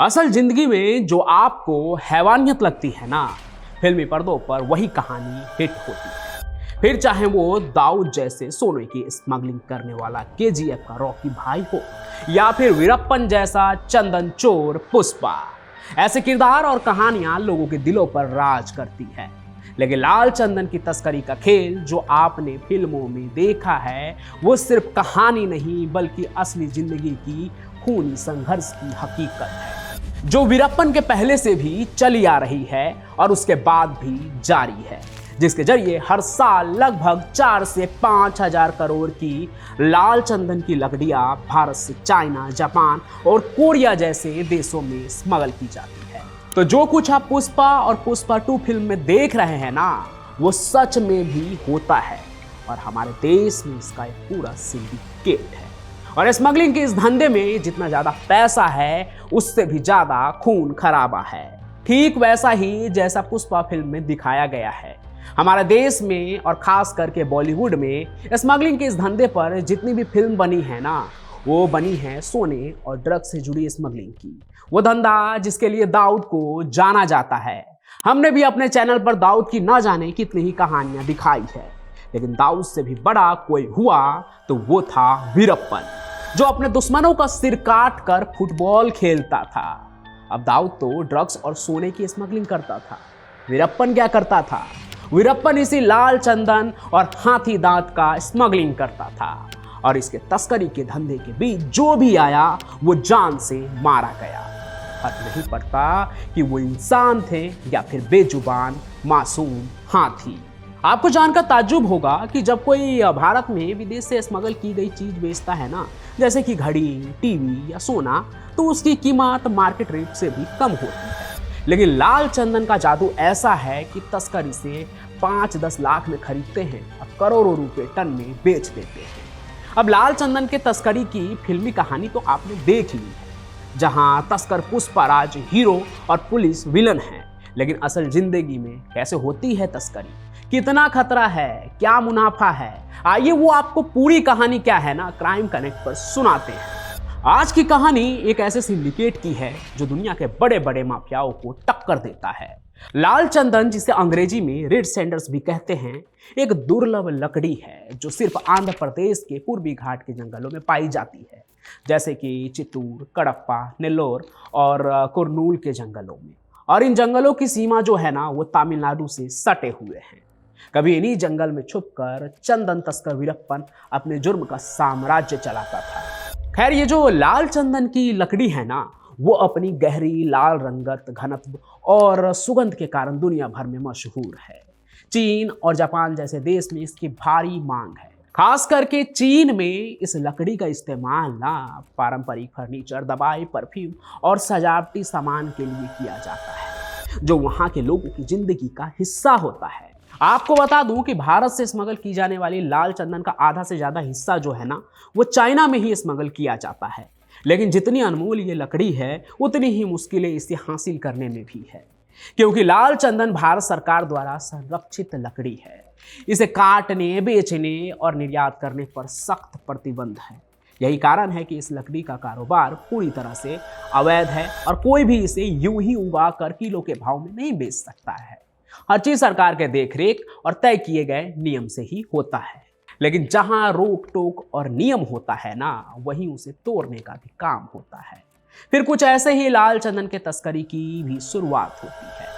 असल जिंदगी में जो आपको हैवानियत लगती है ना, फिल्मी पर्दों पर वही कहानी हिट होती है। फिर चाहे वो दाऊद जैसे सोने की स्मगलिंग करने वाला केजीएफ का रॉकी भाई हो, या फिर वीरप्पन जैसा चंदन चोर पुष्पा। ऐसे किरदार और कहानियां लोगों के दिलों पर राज करती है। लेकिन लाल चंदन की तस्करी का खेल जो आपने फिल्मों में देखा है, वो सिर्फ कहानी नहीं बल्कि असली जिंदगी की खूनी संघर्ष की हकीकत है, जो वीरप्पन के पहले से भी चली आ रही है और उसके बाद भी जारी है, जिसके जरिए हर साल लगभग 4 से 5 हजार करोड़ की लाल चंदन की लकड़ियां भारत से चाइना, जापान और कोरिया जैसे देशों में स्मगल की जाती है। तो जो कुछ आप पुष्पा और पुष्पा 2 फिल्म में देख रहे हैं ना, वो सच में भी होता है और हमारे देश में इसका एक पूरा सिंडिकेट है। और स्मगलिंग के इस धंधे में जितना ज्यादा पैसा है, उससे भी ज्यादा खून खराबा है। ठीक वैसा ही जैसा पुष्पा फिल्म में दिखाया गया है। हमारे देश में और खास करके बॉलीवुड में स्मगलिंग के इस धंधे पर जितनी भी फिल्म बनी है ना, वो बनी है सोने और ड्रग्स से जुड़ी स्मगलिंग की। वो धंधा जिसके लिए दाऊद को जाना जाता है। हमने भी अपने चैनल पर दाऊद की ना जाने कितनी ही कहानियां दिखाई है, लेकिन दाऊद से भी बड़ा कोई हुआ तो वो था वीरप्पन, जो अपने दुश्मनों का सिर काट कर फुटबॉल खेलता था। अब दाऊद तो ड्रग्स और सोने की स्मगलिंग करता था। वीरप्पन क्या करता था? वीरप्पन इसी लाल चंदन और हाथी दांत का स्मगलिंग करता था और इसके तस्करी के धंधे के बीच जो भी आया वो जान से मारा गया। फर्क नहीं पड़ता कि वो इंसान थे या फिर बेजुबान मासूम हाथी। आपको जानकर ताज्जुब होगा कि जब कोई भारत में विदेश से स्मगल की गई चीज बेचता है ना, जैसे कि घड़ी, टीवी या सोना, तो उसकी कीमत मार्केट रेट से भी कम होती है। लेकिन लाल चंदन का जादू ऐसा है कि तस्करी से 5-10 लाख में खरीदते हैं और करोड़ों रुपए टन में बेच देते हैं। अब लाल चंदन के तस्करी की फिल्मी कहानी तो आपने देख ली है, जहां तस्कर पुष्पराज हीरो और पुलिस विलन है। लेकिन असल जिंदगी में कैसे होती है तस्करी, कितना खतरा है, क्या मुनाफा है, आइए वो आपको पूरी कहानी क्या है ना क्राइम कनेक्ट पर सुनाते हैं। आज की कहानी एक ऐसे सिंडिकेट की है जो दुनिया के बड़े बड़े माफियाओं को टक्कर देता है। लाल चंदन, जिसे अंग्रेजी में रेड सैंडल्स भी कहते हैं, एक दुर्लभ लकड़ी है जो सिर्फ आंध्र प्रदेश के पूर्वी घाट के जंगलों में पाई जाती है, जैसे कि चित्तूर, कडप्पा, नेल्लोर और कुरनूल के जंगलों में। और इन जंगलों की सीमा जो है ना, वो तमिलनाडु से सटे हुए हैं। कभी इन्हीं जंगल में छुपकर चंदन तस्कर वीरप्पन अपने जुर्म का साम्राज्य चलाता था। खैर, ये जो लाल चंदन की लकड़ी है ना, वो अपनी गहरी लाल रंगत, घनत्व और सुगंध के कारण दुनिया भर में मशहूर है। चीन और जापान जैसे देश में इसकी भारी मांग है। खास करके चीन में इस लकड़ी का इस्तेमाल ना पारंपरिक फर्नीचर, दवाई, परफ्यूम और सजावटी सामान के लिए किया जाता है, जो वहाँ के लोगों की जिंदगी का हिस्सा होता है। आपको बता दूं कि भारत से स्मगल की जाने वाली लाल चंदन का आधा से ज्यादा हिस्सा जो है ना, वो चाइना में ही स्मगल किया जाता है। लेकिन जितनी अनमोल ये लकड़ी है, उतनी ही मुश्किलें इसे हासिल करने में भी है, क्योंकि लाल चंदन भारत सरकार द्वारा संरक्षित लकड़ी है। इसे काटने, बेचने और निर्यात करने पर सख्त प्रतिबंध है। यही कारण है कि इस लकड़ी का कारोबार पूरी तरह से अवैध है और कोई भी इसे यूं ही उगा कर किलो के भाव में नहीं बेच सकता है। हर चीज सरकार के देखरेख और तय किए गए नियम से ही होता है। लेकिन जहां रोक टोक और नियम होता है ना, वहीं उसे तोड़ने का भी काम होता है। फिर कुछ ऐसे ही लाल चंदन के तस्करी की भी शुरुआत होती है।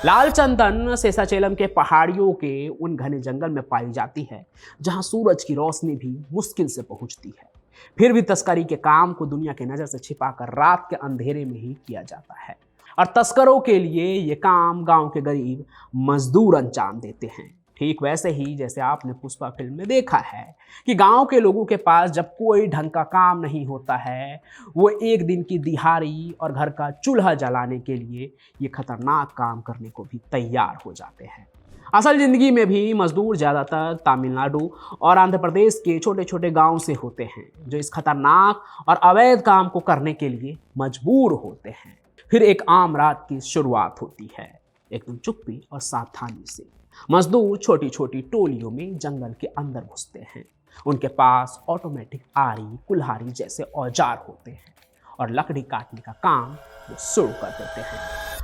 लाल चंदन शेषाचलम के पहाड़ियों के उन घने जंगल में पाई जाती है, जहां सूरज की रोशनी भी मुश्किल से पहुंचती है। फिर भी तस्करी के काम को दुनिया की नजर से छिपाकर रात के अंधेरे में ही किया जाता है और तस्करों के लिए ये काम गांव के गरीब मजदूर अंजाम देते हैं। ठीक वैसे ही जैसे आपने पुष्पा फिल्म में देखा है कि गांव के लोगों के पास जब कोई ढंग का काम नहीं होता है, वो एक दिन की दिहाड़ी और घर का चूल्हा जलाने के लिए ये खतरनाक काम करने को भी तैयार हो जाते हैं। असल जिंदगी में भी मजदूर ज़्यादातर तमिलनाडु और आंध्र प्रदेश के छोटे छोटे गांव से होते हैं, जो इस खतरनाक और अवैध काम को करने के लिए मजबूर होते हैं। फिर एक आम रात की शुरुआत होती है, एकदम चुप्पी और सावधानी से। मजदूर छोटी छोटी टोलियों में जंगल के अंदर घुसते हैं। उनके पास ऑटोमेटिक आरी, कुल्हाड़ी जैसे औजार होते हैं और लकड़ी काटने का काम वो शुरू कर देते हैं।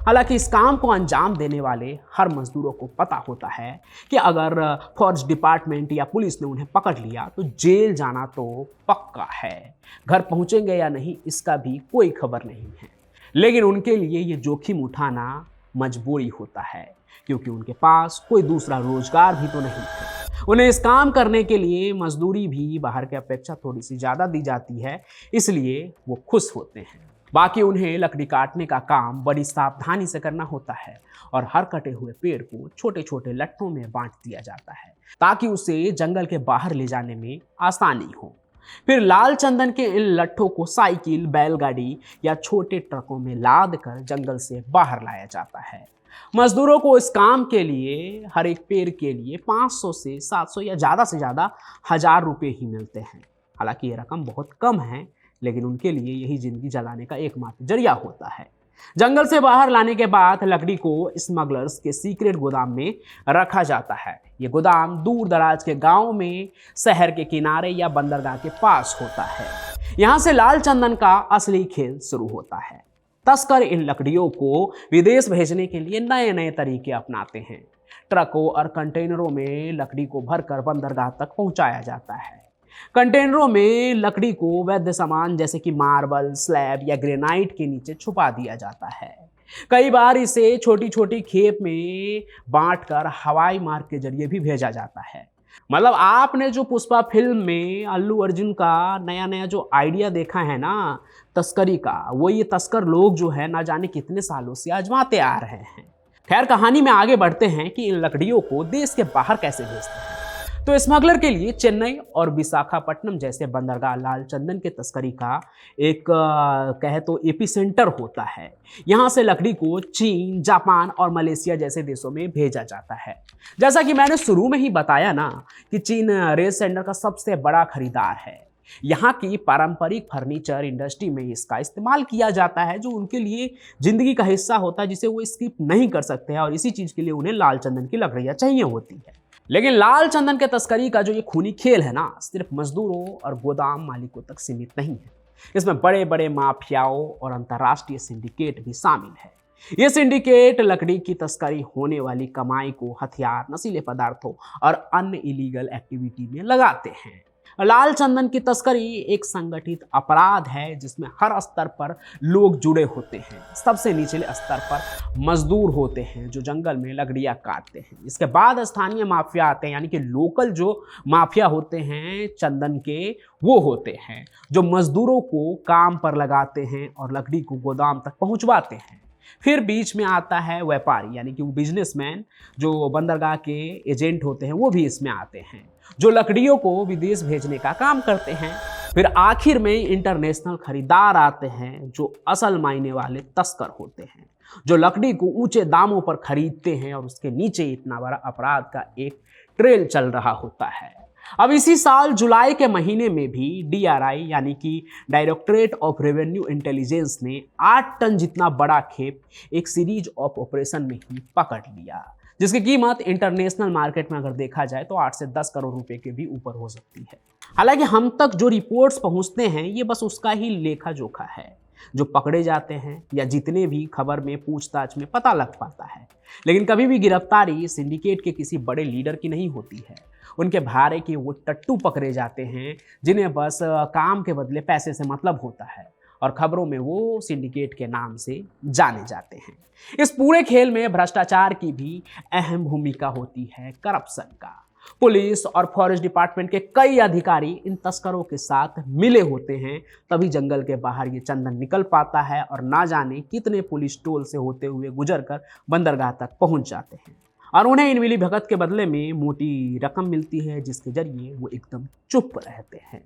हालांकि इस काम को अंजाम देने वाले हर मजदूरों को पता होता है कि अगर फॉरेस्ट डिपार्टमेंट या पुलिस ने उन्हें पकड़ लिया तो जेल जाना तो पक्का है। घर पहुंचेंगे या नहीं इसका भी कोई खबर नहीं है, लेकिन उनके लिए ये जोखिम उठाना मजबूरी होता है क्योंकि उनके पास कोई दूसरा रोजगार भी तो नहीं है। उन्हें इस काम करने के लिए मजदूरी भी बाहर की अपेक्षा थोड़ी सी ज़्यादा दी जाती है, इसलिए वो खुश होते हैं। बाकी उन्हें लकड़ी काटने का काम बड़ी सावधानी से करना होता है और हर कटे हुए पेड़ को छोटे छोटे लट्ठों में बांट दिया जाता है ताकि उसे जंगल के बाहर ले जाने में आसानी हो। फिर लाल चंदन के इन लट्ठों को साइकिल, बैलगाड़ी या छोटे ट्रकों में लाद कर जंगल से बाहर लाया जाता है। मजदूरों को इस काम के लिए हर एक पेड़ के लिए 500 से 700 या ज़्यादा से ज़्यादा 1000 रुपये ही मिलते हैं। हालांकि ये रकम बहुत कम है, लेकिन उनके लिए यही जिंदगी जलाने का एकमात्र जरिया होता है। जंगल से बाहर लाने के बाद लकड़ी को स्मगलर्स के सीक्रेट गोदाम में रखा जाता है। ये गोदाम दूर दराज के गांव में, शहर के किनारे या बंदरगाह के पास होता है। यहाँ से लाल चंदन का असली खेल शुरू होता है। तस्कर इन लकड़ियों को विदेश भेजने के लिए नए नए तरीके अपनाते हैं। ट्रकों और कंटेनरों में लकड़ी को भरकर बंदरगाह तक पहुंचाया जाता है। कंटेनरों में लकड़ी को वैध सामान जैसे कि मार्बल, स्लैब या ग्रेनाइट के नीचे छुपा दिया जाता है। कई बार इसे छोटी छोटी खेप में बांटकर हवाई मार्ग के जरिए भी भेजा जाता है। मतलब आपने जो पुष्पा फिल्म में अल्लू अर्जुन का नया नया जो आइडिया देखा है ना तस्करी का, वो ये तस्कर लोग जो है ना जाने कितने सालों से आजमाते आ रहे हैं। खैर, कहानी में आगे बढ़ते हैं कि इन लकड़ियों को देश के बाहर कैसे भेजते हैं। तो स्मगलर के लिए चेन्नई और विशाखापट्टनम जैसे बंदरगाह लाल चंदन के तस्करी का एक कहे तो एपिसेंटर होता है। यहाँ से लकड़ी को चीन, जापान और मलेशिया जैसे देशों में भेजा जाता है। जैसा कि मैंने शुरू में ही बताया ना कि चीन रेड सैंडल का सबसे बड़ा खरीदार है। यहाँ की पारंपरिक फर्नीचर इंडस्ट्री में इसका इस्तेमाल किया जाता है, जो उनके लिए जिंदगी का हिस्सा होता है, जिसे वो स्किप नहीं कर सकते हैं और इसी चीज़ के लिए उन्हें लाल चंदन की लकड़ियाँ चाहिए होती है। लेकिन लाल चंदन के तस्करी का जो ये खूनी खेल है ना, सिर्फ मजदूरों और गोदाम मालिकों तक सीमित नहीं है। इसमें बड़े बड़े माफियाओं और अंतर्राष्ट्रीय सिंडिकेट भी शामिल है। ये सिंडिकेट लकड़ी की तस्करी होने वाली कमाई को हथियार, नशीले पदार्थों और अन्य इलीगल एक्टिविटी में लगाते हैं। लाल चंदन की तस्करी एक संगठित अपराध है जिसमें हर स्तर पर लोग जुड़े होते हैं। सबसे निचले स्तर पर मजदूर होते हैं जो जंगल में लकड़ियां काटते हैं। इसके बाद स्थानीय माफिया आते हैं, यानी कि लोकल जो माफिया होते हैं चंदन के, वो होते हैं जो मजदूरों को काम पर लगाते हैं और लकड़ी को गोदाम तक पहुंचवाते हैं। फिर बीच में आता है व्यापारी, यानी कि वो बिजनेसमैन जो बंदरगाह के एजेंट होते हैं, वो भी इसमें आते हैं जो लकड़ियों को विदेश भेजने का काम करते हैं। फिर आखिर में इंटरनेशनल खरीदार आते हैं जो असल मायने वाले तस्कर होते हैं, जो लकड़ी को ऊंचे दामों पर खरीदते हैं और उसके नीचे इतना बड़ा अपराध का एक ट्रेल चल रहा होता है। अब इसी साल जुलाई के महीने में भी DRI यानी कि डायरेक्टरेट ऑफ रेवेन्यू इंटेलिजेंस ने 8 टन जितना बड़ा खेप एक सीरीज ऑफ ऑपरेशन में ही पकड़ लिया, जिसकी कीमत इंटरनेशनल मार्केट में अगर देखा जाए तो 8 से 10 करोड़ रुपए के भी ऊपर हो सकती है। हालांकि हम तक जो रिपोर्ट्स पहुंचते हैं ये बस उसका ही लेखा जोखा है, जो पकड़े जाते हैं या जितने भी खबर में पूछताछ में पता लग पाता है। लेकिन कभी भी गिरफ्तारी सिंडिकेट के किसी बड़े लीडर की नहीं होती है। उनके भारे के वो टट्टू पकड़े जाते हैं जिन्हें बस काम के बदले पैसे से मतलब होता है और खबरों में वो सिंडिकेट के नाम से जाने जाते हैं। इस पूरे खेल में भ्रष्टाचार की भी अहम भूमिका होती है, करप्शन का। पुलिस और फॉरेस्ट डिपार्टमेंट के कई अधिकारी इन तस्करों के साथ मिले होते हैं, तभी जंगल के बाहर ये चंदन निकल पाता है और ना जाने कितने पुलिस टोल से होते हुए गुजरकर बंदरगाह तक पहुंच जाते हैं और उन्हें इन मिली भगत के बदले में मोटी रकम मिलती है, जिसके जरिए वो एकदम चुप रहते हैं।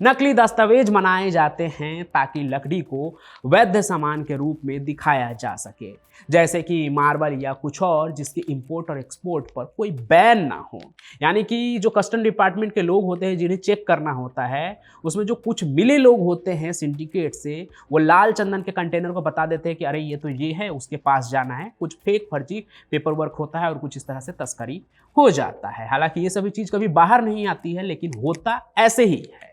नकली दस्तावेज बनाए जाते हैं ताकि लकड़ी को वैध सामान के रूप में दिखाया जा सके, जैसे कि मार्बल या कुछ और जिसके इंपोर्ट और एक्सपोर्ट पर कोई बैन ना हो। यानी कि जो कस्टम डिपार्टमेंट के लोग होते हैं जिन्हें चेक करना होता है, उसमें जो कुछ मिले लोग होते हैं सिंडिकेट से, वो लाल चंदन के कंटेनर को बता देते हैं कि अरे ये तो ये है, उसके पास जाना है। कुछ फेक फर्जी पेपर वर्क होता है और कुछ इस तरह से तस्करी हो जाता है। हालांकि ये सभी चीज़ कभी बाहर नहीं आती है, लेकिन होता ऐसे ही है।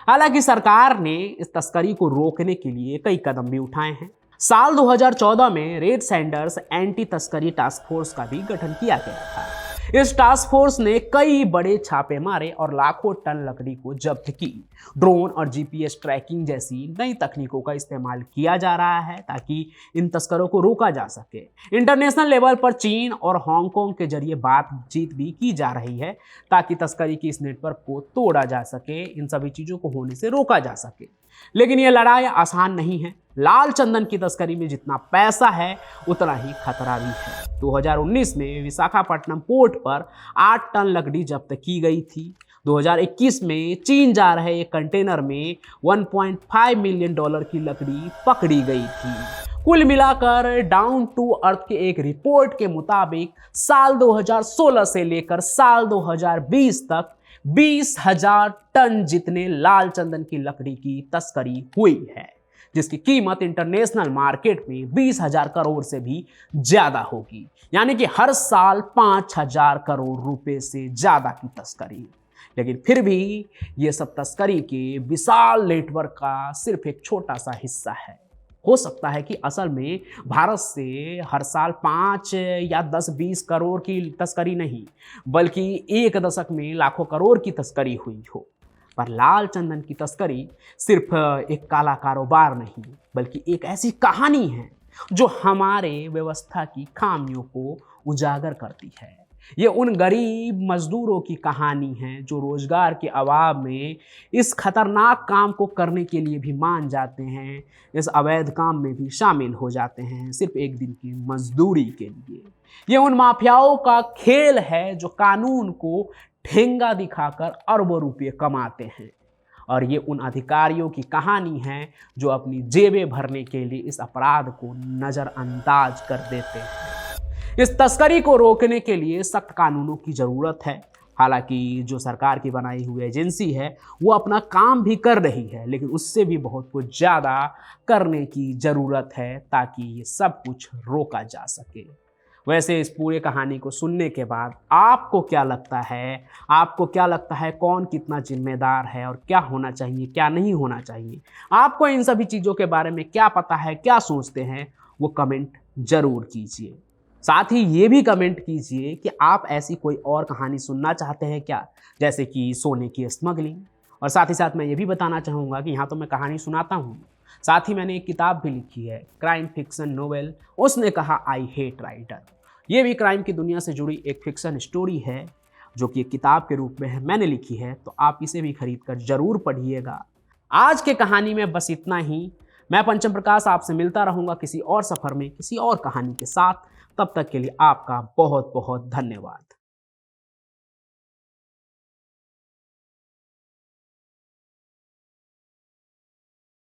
हालांकि सरकार ने इस तस्करी को रोकने के लिए कई कदम भी उठाए हैं। साल 2014 में रेड सैंडर्स एंटी तस्करी टास्क फोर्स का भी गठन किया गया था। इस टास्क फोर्स ने कई बड़े छापे मारे और लाखों टन लकड़ी को जब्त की। ड्रोन और जीपीएस ट्रैकिंग जैसी नई तकनीकों का इस्तेमाल किया जा रहा है ताकि इन तस्करों को रोका जा सके। इंटरनेशनल लेवल पर चीन और हांगकांग के जरिए बातचीत भी की जा रही है ताकि तस्करी की इस नेटवर्क को तोड़ा जा सके, इन सभी चीज़ों को होने से रोका जा सके। लेकिन यह लड़ाई आसान नहीं है। लाल चंदन की तस्करी में जितना पैसा है उतना ही खतरा भी है। 2019 में विशाखापट्टनम पोर्ट पर 8 टन लकड़ी जब्त की गई थी। 2021 में चीन जा रहे एक कंटेनर में $1.5 मिलियन की लकड़ी पकड़ी गई थी। कुल मिलाकर डाउन टू अर्थ के एक रिपोर्ट के मुताबिक साल 2016 से लेकर साल 2020 तक 20,000 टन जितने लाल चंदन की लकड़ी की तस्करी हुई है, जिसकी कीमत इंटरनेशनल मार्केट में 20,000 करोड़ से भी ज्यादा होगी। यानी कि हर साल 5,000 करोड़ रुपए से ज्यादा की तस्करी। लेकिन फिर भी ये सब तस्करी के विशाल नेटवर्क का सिर्फ एक छोटा सा हिस्सा है। हो सकता है कि असल में भारत से हर साल 5 या 10-20 करोड़ की तस्करी नहीं, बल्कि एक दशक में लाखों करोड़ की तस्करी हुई हो। पर लाल चंदन की तस्करी सिर्फ एक काला कारोबार नहीं, बल्कि एक ऐसी कहानी है जो हमारे व्यवस्था की खामियों को उजागर करती है। ये उन गरीब मजदूरों की कहानी है जो रोजगार के अभाव में इस खतरनाक काम को करने के लिए भी मान जाते हैं, इस अवैध काम में भी शामिल हो जाते हैं सिर्फ एक दिन की मजदूरी के लिए। ये उन माफियाओं का खेल है जो कानून को ठेंगा दिखाकर अरबों रुपये कमाते हैं, और ये उन अधिकारियों की कहानी है जो अपनी जेबें भरने के लिए इस अपराध को नज़रअंदाज कर देते हैं। इस तस्करी को रोकने के लिए सख्त कानूनों की ज़रूरत है। हालांकि जो सरकार की बनाई हुई एजेंसी है वो अपना काम भी कर रही है, लेकिन उससे भी बहुत कुछ ज़्यादा करने की ज़रूरत है ताकि ये सब कुछ रोका जा सके। वैसे इस पूरे कहानी को सुनने के बाद आपको क्या लगता है? आपको क्या लगता है कौन कितना जिम्मेदार है और क्या होना चाहिए, क्या नहीं होना चाहिए? आपको इन सभी चीज़ों के बारे में क्या पता है, क्या सोचते हैं, वो कमेंट ज़रूर कीजिए। साथ ही ये भी कमेंट कीजिए कि आप ऐसी कोई और कहानी सुनना चाहते हैं क्या, जैसे कि सोने की स्मगलिंग। और साथ ही साथ मैं ये भी बताना चाहूँगा कि यहाँ तो मैं कहानी सुनाता हूँ, साथ ही मैंने एक किताब भी लिखी है, क्राइम फिक्शन नोवेल उसने कहा आई हेट राइटर। ये भी क्राइम की दुनिया से जुड़ी एक फिक्शन स्टोरी है जो कि एक किताब के रूप में है, मैंने लिखी है, तो आप इसे भी खरीद कर ज़रूर पढ़िएगा। आज के कहानी में बस इतना ही। मैं पंचम प्रकाश आपसे मिलता रहूँगा किसी और सफ़र में किसी और कहानी के साथ। तब तक के लिए आपका बहुत बहुत धन्यवाद।